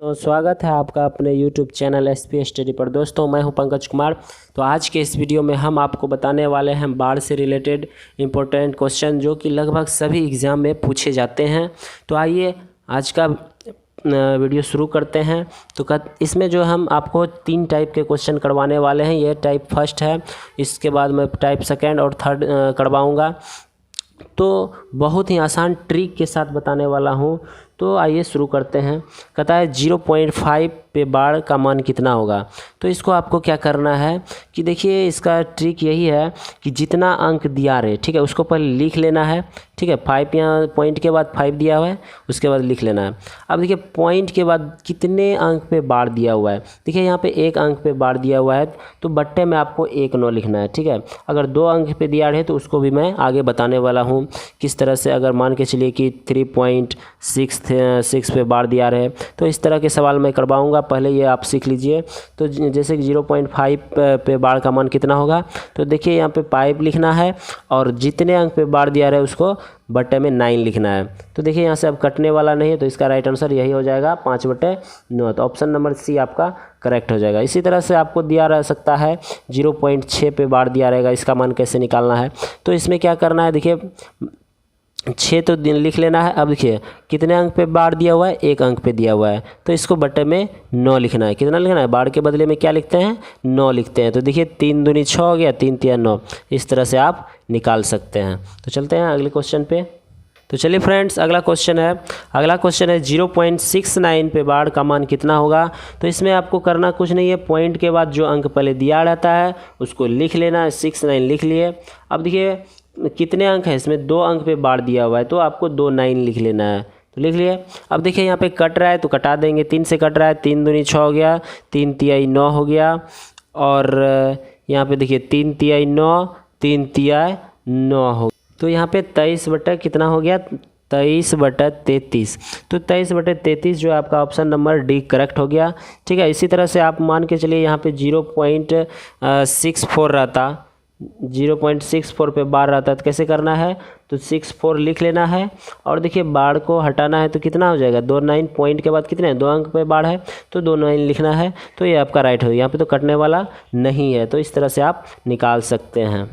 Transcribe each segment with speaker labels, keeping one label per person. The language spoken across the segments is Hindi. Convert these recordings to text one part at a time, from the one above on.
Speaker 1: तो स्वागत है आपका अपने YouTube चैनल SP स्टडी पर। दोस्तों मैं हूं पंकज कुमार। तो आज के इस वीडियो में हम आपको बताने वाले हैं बाढ़ से रिलेटेड इम्पोर्टेंट क्वेश्चन जो कि लगभग सभी एग्ज़ाम में पूछे जाते हैं। तो आइए आज का वीडियो शुरू करते हैं। तो इसमें जो हम आपको 3 टाइप के क्वेश्चन करवाने वाले हैं। ये टाइप फर्स्ट है, इसके बाद मैं टाइप सेकेंड और थर्ड करवाऊँगा। तो बहुत ही आसान ट्रिक के साथ बताने वाला हूँ। तो आइए शुरू करते हैं। कहता है 0.5 पे बाढ़ का मान कितना होगा। तो इसको आपको क्या करना है कि देखिए इसका ट्रिक यही है कि जितना अंक दिया रहे, ठीक है, उसको पहले लिख लेना है। ठीक है, 5 यहाँ पॉइंट के बाद 5 दिया हुआ है, उसके बाद लिख लेना है। अब देखिए पॉइंट के बाद कितने अंक पे बाढ़ दिया हुआ है। देखिए यहाँ पे 1 अंक पे बाढ़ दिया हुआ है, तो बट्टे में आपको 1 9 लिखना है। ठीक है, अगर 2 अंक पे दिया रहे तो उसको भी मैं आगे बताने वाला हूँ किस तरह से। अगर मान के चलिए कि 3.6 पे बाढ़ दिया रहे तो इस तरह के सवाल मैं करवाऊँगा। पहले ये आप सीख लीजिए। तो जैसे कि 0.5 पे बाढ़ का मान कितना होगा, तो देखिए यहाँ पे 5 लिखना है और जितने अंक पे बाढ़ दिया रहे उसको बट्टे में 9 लिखना है। तो देखिए यहाँ से अब कटने वाला नहीं है, तो इसका राइट आंसर यही हो जाएगा 5/9। तो ऑप्शन नंबर सी आपका करेक्ट हो जाएगा। इसी तरह से आपको दिया रह सकता है 0.6 पे बाढ़ दिया रहेगा, इसका मान कैसे निकालना है। तो इसमें क्या करना है, देखिए 6 तो दिन लिख लेना है। अब देखिए कितने अंक पे बाढ़ दिया हुआ है, 1 अंक पे दिया हुआ है, तो इसको बट्टे में 9 लिखना है। कितना लिखना है, बाढ़ के बदले में क्या लिखते हैं, 9 लिखते हैं। तो देखिए 3 दूनी 6 हो गया, 3 तिया 9। इस तरह से आप निकाल सकते हैं। तो चलते हैं अगले क्वेश्चन पे। तो चलिए फ्रेंड्स, अगला क्वेश्चन है 0.69 पे बाढ़ का मान कितना होगा। तो इसमें आपको करना कुछ नहीं है, पॉइंट के बाद जो अंक पहले दिया रहता है उसको लिख लेना है। 69 लिख लिए। अब देखिए कितने अंक है, इसमें 2 अंक पे बाढ़ दिया हुआ है, तो आपको 2 9 लिख लेना है। तो लिख लिए। अब देखिए यहाँ पे कट रहा है तो कटा देंगे, 3 से कट रहा है, 3 दूनी 6 हो गया, 3 तिहाई 9 हो गया। और यहाँ पे देखिए 3 तिहाई 9, 3 तिहाई 9 हो। तो यहाँ पे 23 बटा कितना हो गया, 23/33। तो 23/33 जो है आपका ऑप्शन नंबर डी करेक्ट हो गया। ठीक है, इसी तरह से आप मान के चलिए यहाँ पे 0.64 रहता, 0.64 पे बाढ़ रहता है, तो कैसे करना है, तो 64 लिख लेना है। और देखिए बाढ़ को हटाना है तो कितना हो जाएगा, 2 9। पॉइंट के बाद कितने हैं, 2 अंक पे बाढ़ है, तो 2 9 लिखना है। तो ये आपका राइट हो। यहाँ पे तो कटने वाला नहीं है, तो इस तरह से आप निकाल सकते हैं।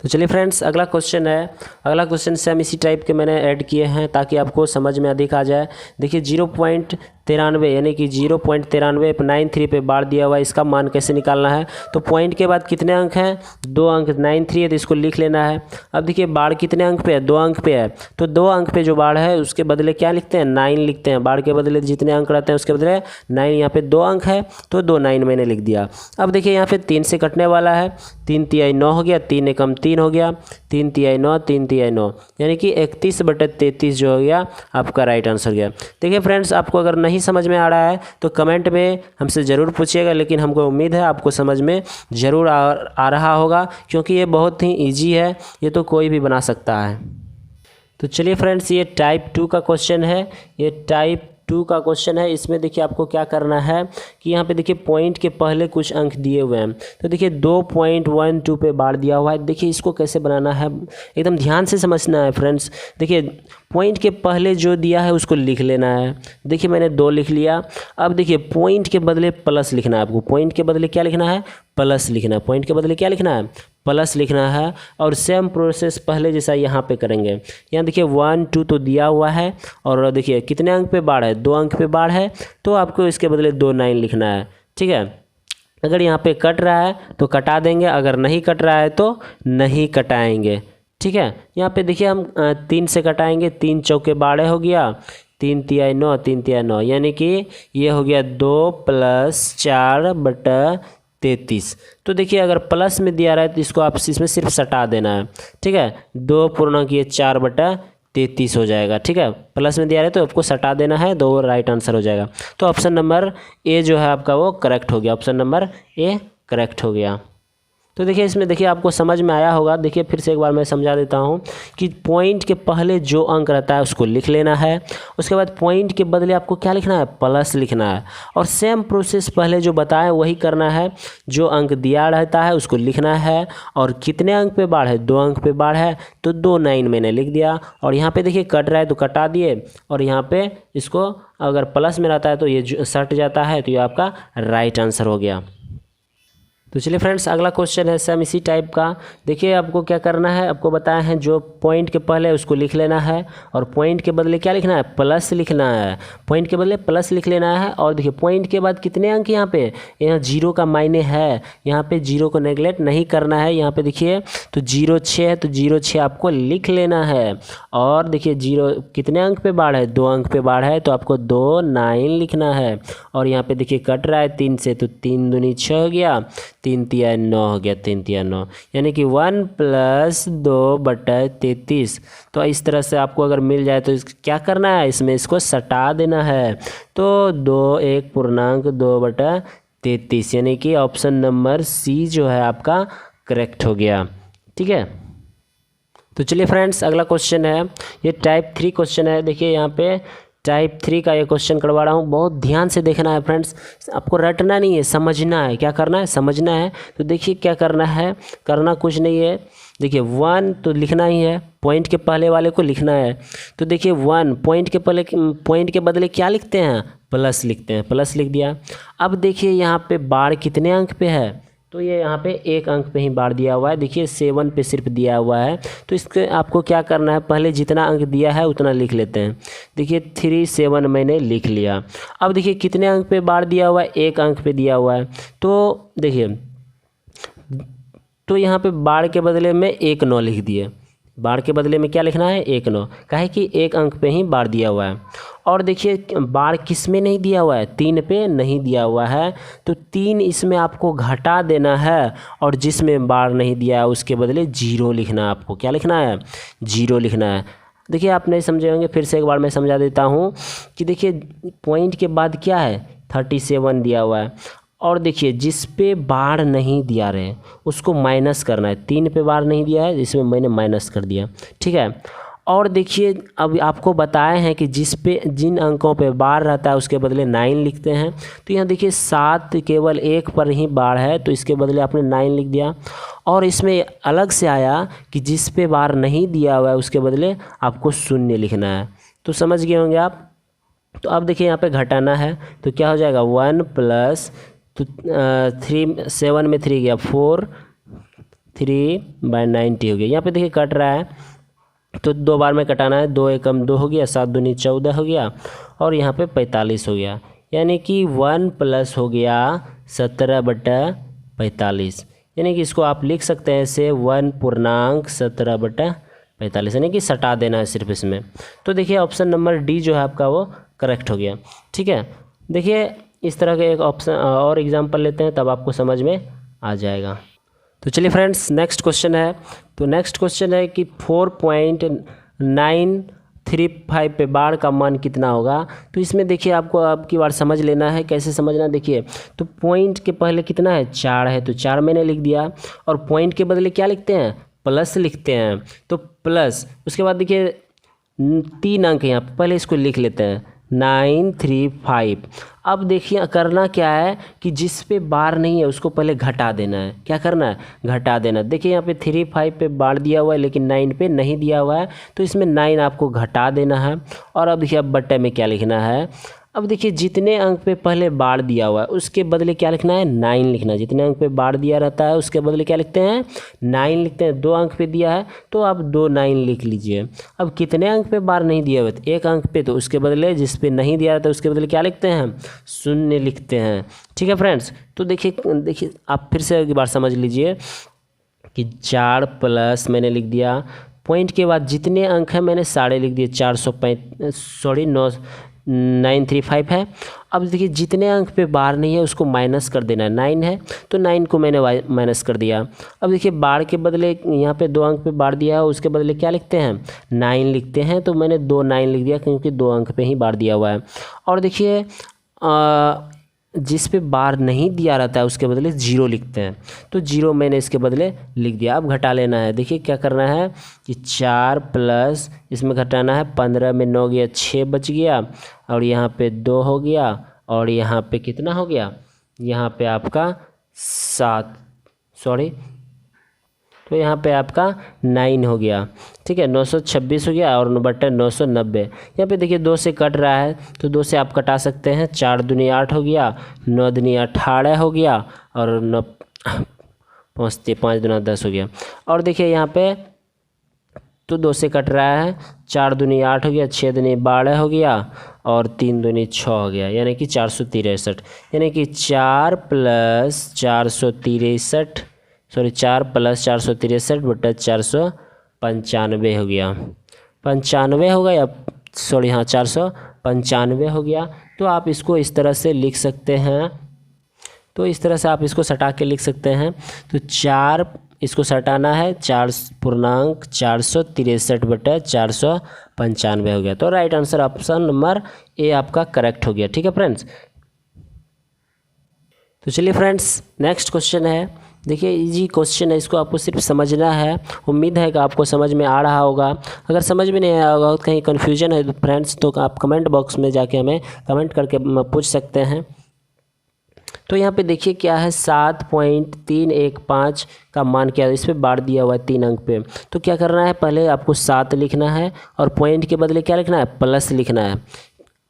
Speaker 1: तो चलिए फ्रेंड्स, अगला क्वेश्चन से हम इसी टाइप के मैंने ऐड किए हैं ताकि आपको समझ में अधिक आ जाए। देखिए 0.93 यानी कि 0.93 पे बाढ़ दिया हुआ है, इसका मान कैसे निकालना है। तो पॉइंट के बाद कितने अंक हैं, 2 अंक, 93 है, तो इसको लिख लेना है। अब देखिए बाढ़ कितने अंक पे है, 2 अंक पे है, तो 2 अंक पे जो बाढ़ है उसके बदले क्या लिखते हैं, 9 लिखते हैं। बाढ़ के बदले जितने अंक रहते हैं उसके बदले 9। यहाँ पे 2 अंक है तो 2 9 मैंने लिख दिया। अब देखिए यहाँ पे 3 से कटने वाला है, 3 तिहाई 9 हो गया, 3 एकम 3 हो गया, 3 तिहाई 9, 3 तिहाई 9, यानी कि 31/33 जो हो गया आपका राइट आंसर गया। देखिए फ्रेंड्स, आपको अगर नहीं समझ में आ रहा है तो कमेंट में हमसे ज़रूर पूछिएगा, लेकिन हमको उम्मीद है आपको समझ में ज़रूर आ रहा होगा, क्योंकि ये बहुत ही ईजी है, ये तो कोई भी बना सकता है। तो चलिए फ्रेंड्स, ये टाइप 2 का क्वेश्चन है। इसमें देखिए आपको क्या करना है कि यहाँ पे देखिए पॉइंट के पहले कुछ अंक दिए हुए हैं। तो देखिए 2.12 पे बाढ़ दिया हुआ है। देखिए इसको कैसे बनाना है, एकदम ध्यान से समझना है फ्रेंड्स। देखिए पॉइंट के पहले जो दिया है उसको लिख लेना है। देखिए मैंने 2 लिख लिया। अब देखिए पॉइंट के बदले प्लस लिखना है आपको। पॉइंट के बदले क्या लिखना है, प्लस लिखना है। पॉइंट के बदले क्या लिखना है, प्लस लिखना है। और सेम प्रोसेस पहले जैसा यहाँ पे करेंगे। यहाँ देखिए 1 2 तो दिया हुआ है, और देखिए कितने अंक पे बाढ़ है, 2 अंक पे बाढ़ है, तो आपको इसके बदले 2 9 लिखना है। ठीक है, अगर यहाँ पे कट रहा है तो कटा देंगे, अगर नहीं कट रहा है तो नहीं कटाएंगे। ठीक है, यहाँ पे देखिए हम 3 से कटाएंगे, 3 चौके 12 हो गया, 3 तिहाई 9, 3 तिहाई 9, यानी कि ये हो गया 2 + 4/33। तो देखिए अगर प्लस में दिया रहा है तो इसको आप इसमें सिर्फ सटा देना है। ठीक है, 2 पूर्णांक ये 4/33 हो जाएगा। ठीक है, प्लस में दिया रहा है तो आपको सटा देना है, 2 राइट आंसर हो जाएगा। तो ऑप्शन नंबर ए जो है आपका वो करेक्ट हो गया। ऑप्शन नंबर ए करेक्ट हो गया। तो देखिए इसमें देखिए आपको समझ में आया होगा। देखिए फिर से एक बार मैं समझा देता हूँ कि पॉइंट के पहले जो अंक रहता है उसको लिख लेना है, उसके बाद पॉइंट के बदले आपको क्या लिखना है, प्लस लिखना है, और सेम प्रोसेस पहले जो बताया वही करना है। जो अंक दिया रहता है उसको लिखना है, और कितने अंक पे बाढ़ है, 2 अंक पे बाढ़ है तो 2 9 मैंने लिख दिया। और यहाँ पे देखिए कट रहा है तो कटा दिए, और यहाँ पे इसको अगर प्लस में रहता है तो ये सट जाता है, तो ये आपका राइट आंसर हो गया। तो चलिए फ्रेंड्स, अगला क्वेश्चन है सेम इसी टाइप का। देखिए आपको क्या करना है, आपको बताया है जो पॉइंट के पहले उसको लिख लेना है, और पॉइंट के बदले क्या लिखना है, प्लस लिखना है। पॉइंट के बदले प्लस लिख लेना है, और देखिए पॉइंट के बाद कितने अंक यहाँ पे, यहाँ 0 का मायने है, यहाँ पे 0 को नेगलेक्ट नहीं करना है। यहाँ पे देखिए तो 0 6 है, तो 0 6 आपको लिख लेना है। और देखिए 0 कितने अंक पे बाढ़ है, 2 अंक पे बाढ़ है, तो आपको 2 9 लिखना है। और यहाँ पे देखिए कट रहा है 3 से, तो 3 दूनी 6 हो गया, 3 तिया 9 हो गया, 3 तिया 9, यानी कि 1 + 2/33। तो इस तरह से आपको अगर मिल जाए तो क्या करना है, इसमें इसको सटा देना है। तो 2 1 पूर्णांक 2/33, यानी कि ऑप्शन नंबर सी जो है आपका करेक्ट हो गया। ठीक है, तो चलिए फ्रेंड्स अगला क्वेश्चन है, ये टाइप 3 क्वेश्चन है। देखिए यहाँ पे टाइप 3 का ये क्वेश्चन करवा रहा हूँ, बहुत ध्यान से देखना है फ्रेंड्स, आपको रटना नहीं है, समझना है। क्या करना है, समझना है। तो देखिए क्या करना है, करना कुछ नहीं है। देखिए 1 तो लिखना ही है, पॉइंट के पहले वाले को लिखना है। तो देखिए 1 पॉइंट के पहले, पॉइंट के बदले क्या लिखते हैं, प्लस लिखते हैं, प्लस लिख दिया। अब देखिए यहाँ पे बार कितने अंक पे है, तो ये यहाँ पे 1 अंक पे ही बार दिया हुआ है। देखिए 7 पे सिर्फ दिया हुआ है, तो इसके आपको क्या करना है, पहले जितना अंक दिया है उतना लिख लेते हैं। देखिए 3 7 मैंने लिख लिया। अब देखिए कितने अंक पे बार दिया हुआ है, 1 अंक पे दिया हुआ है। तो देखिए तो यहाँ पे बार के बदले में 1 9 लिख दिए। बार के बदले में क्या लिखना है, 1 9, काहे कि 1 अंक पे ही बार दिया हुआ है। और देखिए बार किस में नहीं दिया हुआ है, 3 पे नहीं दिया हुआ है, तो 3 इसमें आपको घटा देना है, और जिसमें बार नहीं दिया है उसके बदले 0 लिखना है। आपको क्या लिखना है, 0 लिखना है। देखिए आप नहीं समझे होंगे, फिर से एक बार मैं समझा देता हूँ कि देखिए पॉइंट के बाद क्या है, 37 दिया हुआ है, और देखिए जिस पे बार नहीं दिया रहे उसको माइनस करना है। 3 पे बार नहीं दिया है, इसमें मैंने माइनस कर दिया। ठीक है, और देखिए अब आपको बताए हैं कि जिन अंकों पे बार रहता है उसके बदले 9 लिखते हैं। तो यहाँ देखिए 7 केवल 1 पर ही बार है, तो इसके बदले आपने 9 लिख दिया। और इसमें अलग से आया कि जिस पे बार नहीं दिया हुआ है उसके बदले आपको 0 लिखना है। तो समझ गए होंगे आप। तो अब देखिए यहाँ पे घटाना है, तो क्या हो जाएगा, 1 + तो 3 7 में 3 गया, 4 3/90 हो गया। यहाँ पे देखिए कट रहा है, तो 2 बार में कटाना है। 2 1 2 हो गया, 7 दूनी 14 हो गया, और यहाँ पे 45 हो गया, यानी कि 1 प्लस हो गया 17/45। यानी कि इसको आप लिख सकते हैं ऐसे 1 पूर्णांक 17/45, यानी कि सटा देना है सिर्फ इसमें। तो देखिए ऑप्शन नंबर डी जो है आपका वो करेक्ट हो गया। ठीक है, देखिए इस तरह के एक ऑप्शन और एग्जांपल लेते हैं, तब आपको समझ में आ जाएगा। तो चलिए फ्रेंड्स नेक्स्ट क्वेश्चन है। तो नेक्स्ट क्वेश्चन है कि 4.935 पे बार का मान कितना होगा। तो इसमें देखिए आपको अब की बार समझ लेना है, कैसे समझना। देखिए तो पॉइंट के पहले कितना है, 4 है, तो 4 मैंने लिख दिया। और पॉइंट के बदले क्या लिखते हैं, प्लस लिखते हैं, तो प्लस। उसके बाद देखिए 3 अंक यहाँ पहले इसको लिख लेते हैं, 935। अब देखिए करना क्या है कि जिस पे बार नहीं है उसको पहले घटा देना है। क्या करना है, घटा देना। देखिए यहाँ पे 3 5 पे बार दिया हुआ है, लेकिन 9 पे नहीं दिया हुआ है, तो इसमें 9 आपको घटा देना है। और अब देखिए अब बट्टे में क्या लिखना है, अब देखिए जितने अंक पे पहले बार दिया हुआ है उसके बदले क्या लिखना है, 9 लिखना है। जितने अंक पे बार दिया रहता है उसके बदले क्या लिखते हैं, 9 लिखते हैं। 2 अंक पे दिया है तो आप 2 9 लिख लीजिए। अब कितने अंक पे बार नहीं दिया हुआ है, 1 अंक पे, तो उसके बदले जिस पे नहीं दिया रहता है उसके बदले क्या लिखते हैं, 0 लिखते हैं। ठीक है फ्रेंड्स, तो देखिए आप फिर से एक बार समझ लीजिए कि 4 प्लस मैंने लिख दिया, पॉइंट के बाद जितने अंक हैं मैंने सारे लिख दिए, 935 है। अब देखिए जितने अंक पे बार नहीं है उसको माइनस कर देना है। 9 है तो 9 को मैंने माइनस कर दिया। अब देखिए बार के बदले यहाँ पे 2 अंक पे बार दिया है, उसके बदले क्या लिखते हैं, 9 लिखते हैं। तो मैंने 2 9 लिख दिया क्योंकि 2 अंक पे ही बार दिया हुआ है। और देखिए जिस पे बार नहीं दिया रहता है उसके बदले 0 लिखते हैं। तो 0 मैंने इसके बदले लिख दिया। अब घटा लेना है। देखिए क्या करना है कि 4 प्लस इसमें घटाना है 15 में 9 गया 6 बच गया, और यहाँ पे 2 हो गया, और यहाँ पे कितना हो गया, यहाँ पे आपका 7 सॉरी, तो यहाँ पे आपका 9 हो गया। ठीक है, 926 हो गया और बट्टा 990। यहाँ पे देखिए 2 से कट रहा है तो 2 से आप कटा सकते हैं। 4 दूनी 8 हो गया, 9 दूनी 18 हो गया, और 9 पहुँचते 5 दूना 10 हो गया। और देखिए यहाँ पे तो 2 से कट रहा है। 4 दूनी 8 हो गया, 6 दूनी 12 हो गया, और 3 दूनी 6 हो गया, यानी कि 463। यानी कि 4 प्लस 463 सॉरी 4 प्लस 463 बटा 495 हो गया। 95 होगा या सॉरी हाँ 495 हो गया। तो आप इसको इस तरह से लिख सकते हैं। तो इस तरह से आप इसको सटा के लिख सकते हैं। तो 4 इसको सटाना है, 4.463 बटा 495 हो गया। तो right answer option number A आपका करेक्ट हो गया। ठीक है फ्रेंड्स। तो चलिए फ्रेंड्स नेक्स्ट क्वेश्चन है। देखिए इजी क्वेश्चन है, इसको आपको सिर्फ समझना है। उम्मीद है कि आपको समझ में आ रहा होगा। अगर समझ में नहीं आया होगा, कहीं कन्फ्यूजन है तो फ्रेंड्स तो आप कमेंट बॉक्स में जाके हमें कमेंट करके पूछ सकते हैं। तो यहाँ पे देखिए क्या है, 7.315 का मान क्या है, इस पर बार दिया हुआ है 3 अंक पे। तो क्या करना है, पहले आपको 7 लिखना है और पॉइंट के बदले क्या लिखना है, प्लस लिखना है।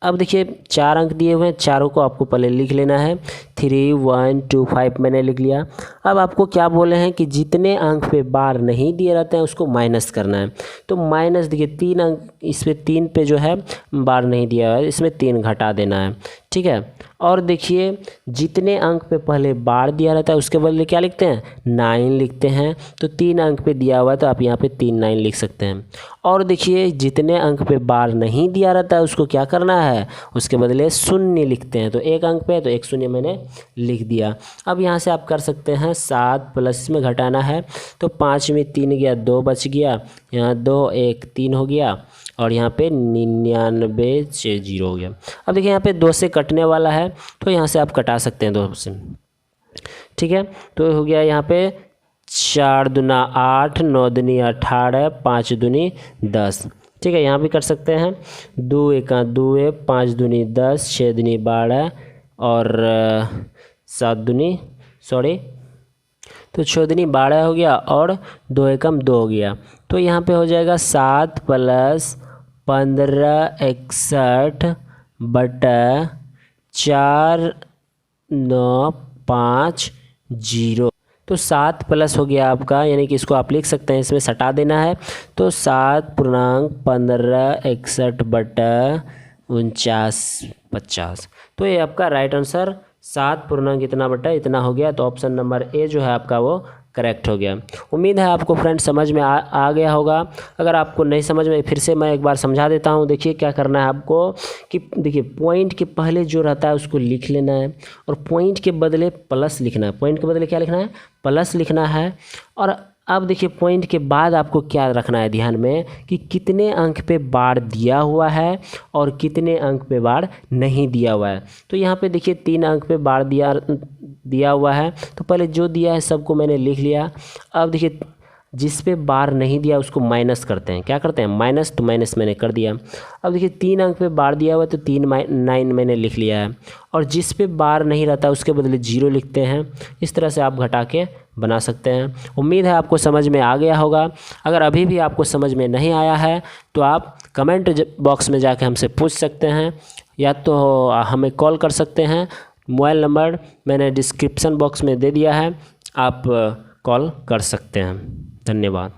Speaker 1: अब देखिए 4 अंक दिए हुए हैं, चारों को आपको पहले लिख लेना है। 3 1 2 5 मैंने लिख लिया। अब आपको क्या बोले हैं कि जितने अंक पे बार नहीं दिए रहते हैं उसको माइनस करना है। तो माइनस देखिए 3 अंक, इस पे 3 पे जो है बार नहीं दिया हुआ है, इसमें 3 घटा देना है। ठीक है, और देखिए जितने अंक पे पहले बार दिया रहता है उसके बदले क्या लिखते हैं, 9 लिखते हैं। तो 3 अंक पे दिया हुआ है तो आप यहाँ पे 3 9 लिख सकते हैं। और देखिए जितने अंक पे बार नहीं दिया रहता है उसको क्या करना है, उसके बदले 0 लिखते हैं। तो 1 अंक पे तो 1 0 मैंने लिख दिया। अब यहाँ से आप कर सकते हैं 7 प्लस में घटाना है, तो 5 में 3 गया 2 बच गया, यहाँ 2 1 3 हो गया, और यहाँ पे 99 से 0 हो गया। अब देखिए यहाँ पे 2 से कटने वाला है तो यहाँ से आप कटा सकते हैं 2 से। ठीक है, तो हो गया यहाँ पे 4 दूना 8, 9 दूनी 18, 5 दूनी 10। ठीक है, यहाँ भी कर सकते हैं। 2 1 2, 5 दूनी 10, 6 दूनी 12, और 7 दूनी सॉरी तो 6 दूनी 12 हो गया, और 2 1 2 हो गया। तो यहाँ पे हो जाएगा 7 प्लस 15 61 बटा 4 9 5 0। तो 7 प्लस हो गया आपका, यानी कि इसको आप लिख सकते हैं, इसमें सटा देना है। तो 7.15 61 बटा 49 50। तो ये आपका राइट आंसर 7 इतना बटा इतना हो गया। तो ऑप्शन नंबर ए जो है आपका वो करेक्ट हो गया। उम्मीद है आपको फ्रेंड समझ में आ गया होगा। अगर आपको नहीं समझ में, फिर से मैं एक बार समझा देता हूँ। देखिए क्या करना है आपको कि देखिए पॉइंट के पहले जो रहता है उसको लिख लेना है, और पॉइंट के बदले प्लस लिखना है। पॉइंट के बदले क्या लिखना है, प्लस लिखना है। और अब देखिए पॉइंट के बाद आपको क्या रखना है ध्यान में कि कितने अंक पे बार दिया हुआ है और कितने अंक पे बार नहीं दिया हुआ है। तो यहाँ पे देखिए 3 अंक पे बार दिया हुआ है, तो पहले जो दिया है सबको मैंने लिख लिया। अब देखिए जिस पे बार नहीं दिया उसको माइनस करते हैं। क्या करते हैं, माइनस। तो माइनस मैंने कर दिया। अब देखिए 3 अंक पे बार दिया हुआ है तो 3 9 मैंने लिख लिया है, और जिस पे बार नहीं रहता उसके बदले 0 लिखते हैं। इस तरह से आप घटा के बना सकते हैं। उम्मीद है आपको समझ में आ गया होगा। अगर अभी भी आपको समझ में नहीं आया है तो आप कमेंट बॉक्स में जाके हमसे पूछ सकते हैं, या तो हमें कॉल कर सकते हैं। मोबाइल नंबर मैंने डिस्क्रिप्शन बॉक्स में दे दिया है, आप कॉल कर सकते हैं। धन्यवाद।